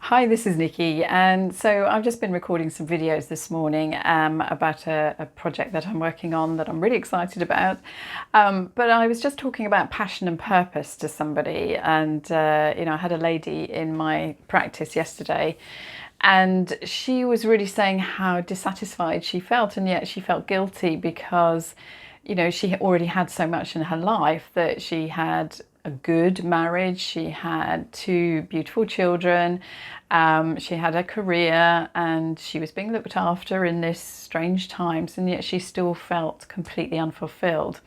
Hi, this is Nikki, and so I've just been recording some videos this morning about a project that I'm working on that I'm really excited about. But I was just talking about passion and purpose to somebody, and I had a lady in my practice yesterday, and she was really saying how dissatisfied she felt, and yet she felt guilty because she already had so much in her life, that she had a good marriage, she had two beautiful children, she had a career, and she was being looked after in this strange times, and yet she still felt completely unfulfilled.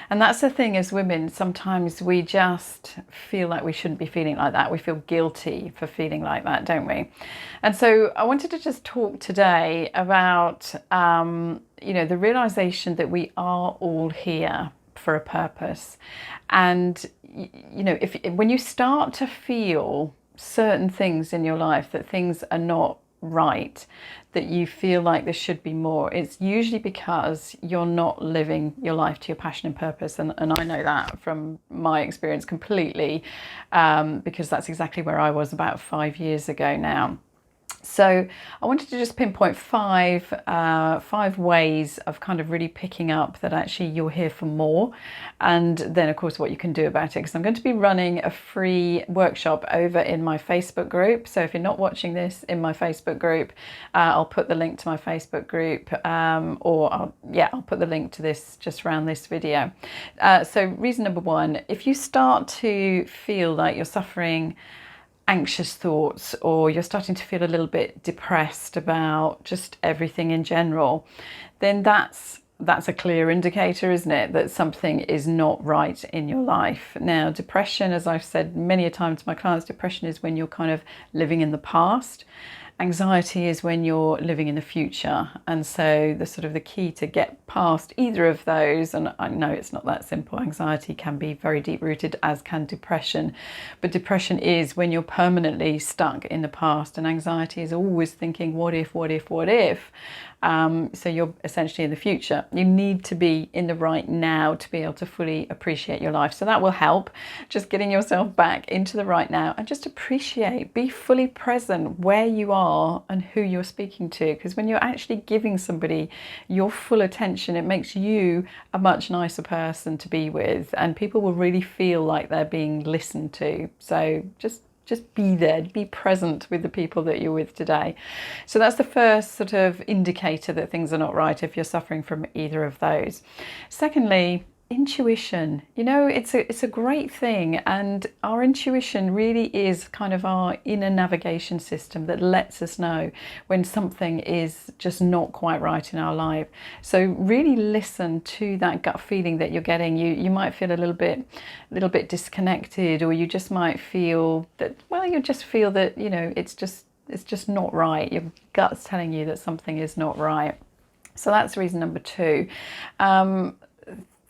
And that's the thing, as women, sometimes we just feel like we shouldn't be feeling like that. We feel guilty for feeling like that, don't we? And so I wanted to just talk today about, the realization that we are all here for a purpose. And, if when you start to feel certain things in your life, that things are not right, that you feel like there should be more, it's usually because you're not living your life to your passion and purpose. And I know that from my experience completely, because that's exactly where I was about 5 years ago now. So I wanted to just pinpoint five ways of kind of really picking up that actually you're here for more, and then of course what you can do about it. Because I'm going to be running a free workshop over in my Facebook group. So if you're not watching this in my Facebook group, I'll put the link to my Facebook group, or I'll put the link to this just around this video. So reason number one: if you start to feel like you're suffering anxious thoughts, or you're starting to feel a little bit depressed about just everything in general, then that's a clear indicator, isn't it, that something is not right in your life. Now, depression, as I've said many a time to my clients, depression is when you're kind of living in the past. Anxiety is when you're living in the future. And so the key to get past either of those, and I know it's not that simple. Anxiety can be very deep rooted, as can depression. But depression is when you're permanently stuck in the past, and anxiety is always thinking, what if, what if, what if? So you're essentially in the future. You need to be in the right now to be able to fully appreciate your life. So that will help, just getting yourself back into the right now, and just appreciate, be fully present where you are and who you're speaking to. Because when you're actually giving somebody your full attention, it makes you a much nicer person to be with, and people will really feel like they're being listened to. So just be there, be present with the people that you're with today. So that's the first sort of indicator that things are not right, if you're suffering from either of those. Secondly, intuition. It's a great thing, and our intuition really is kind of our inner navigation system that lets us know when something is just not quite right in our life. So really listen to that gut feeling that you're getting. You might feel a little bit disconnected, or you just might feel that, you just feel that it's just not right. Your gut's telling you that something is not right. So that's reason number two.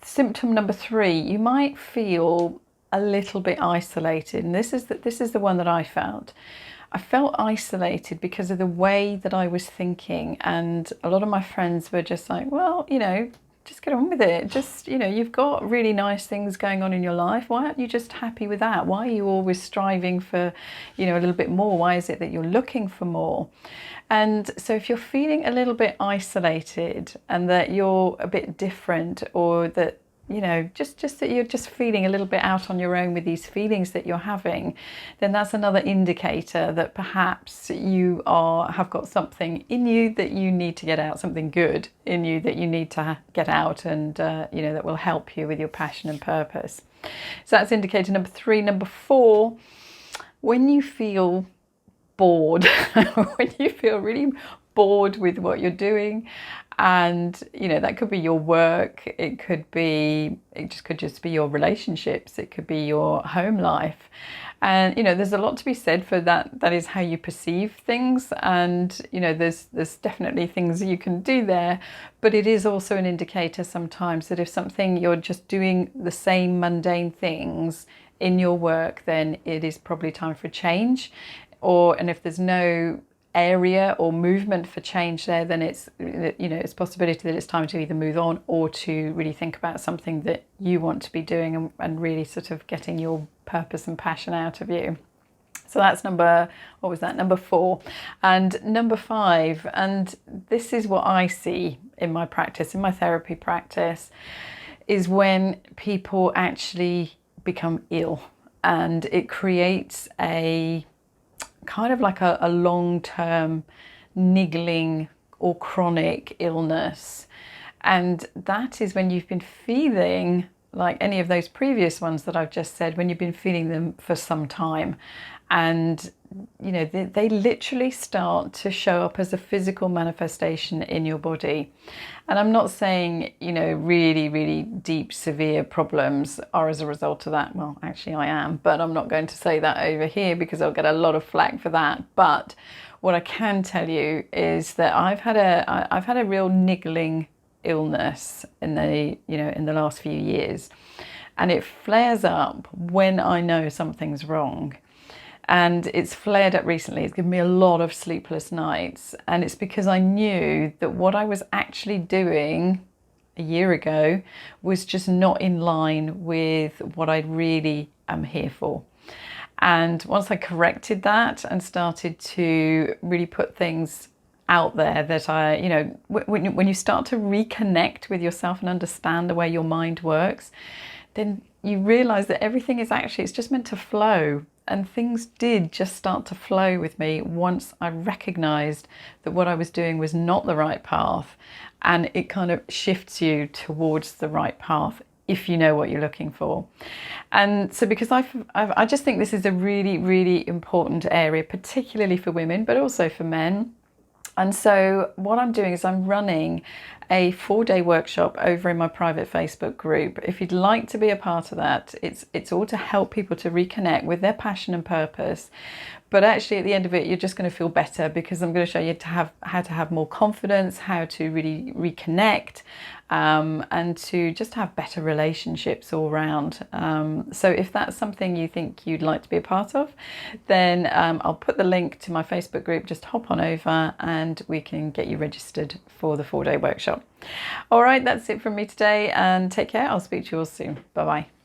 Symptom number three: you might feel a little bit isolated, and this is the one that I felt. I felt isolated because of the way that I was thinking, and a lot of my friends were just like, well, just get on with it. Just, you've got really nice things going on in your life. Why aren't you just happy with that? Why are you always striving for, a little bit more? Why is it that you're looking for more? And so if you're feeling a little bit isolated, and that you're a bit different, or that just that you're just feeling a little bit out on your own with these feelings that you're having, then that's another indicator that perhaps you have got something in you that you need to get out, something good in you that you need to get out, and that will help you with your passion and purpose. So that's indicator number three. Number four: when you feel bored, when you feel really bored with what you're doing, and that could be your work, it could just be your relationships, it could be your home life, and there's a lot to be said for that is how you perceive things, and there's definitely things you can do there, but it is also an indicator sometimes that if something, you're just doing the same mundane things in your work, then it is probably time for change. And if there's no area or movement for change there, then it's possibility that it's time to either move on, or to really think about something that you want to be doing, and really sort of getting your purpose and passion out of you. So that's what was that? Number 4. And number 5, and this is what I see in my practice, in my therapy practice, is when people actually become ill, and it creates a kind of like a long-term niggling or chronic illness. And that is when you've been feeling like any of those previous ones that I've just said, when you've been feeling them for some time. And you know, they literally start to show up as a physical manifestation in your body. And I'm not saying, you know, really, really deep, severe problems are as a result of that. Well, actually I am, but I'm not going to say that over here because I'll get a lot of flack for that. But what I can tell you is that I've had a real niggling illness in the last few years, and it flares up when I know something's wrong. And it's flared up recently. It's given me a lot of sleepless nights. And it's because I knew that what I was actually doing a year ago was just not in line with what I really am here for. And once I corrected that and started to really put things out there that when you start to reconnect with yourself and understand the way your mind works, then you realize that everything is actually, it's just meant to flow. And things did just start to flow with me once I recognized that what I was doing was not the right path, and it kind of shifts you towards the right path if you know what you're looking for. And so because I just think this is a really, really important area, particularly for women, but also for men. And so what I'm doing is I'm running a 4-day workshop over in my private Facebook group. If you'd like to be a part of that, it's all to help people to reconnect with their passion and purpose. But actually at the end of it, you're just going to feel better, because I'm going to show you how to have more confidence, how to really reconnect, and to just have better relationships all round. So if that's something you think you'd like to be a part of, then I'll put the link to my Facebook group. Just hop on over and we can get you registered for the 4-day workshop. All right, that's it from me today, and take care. I'll speak to you all soon. Bye-bye.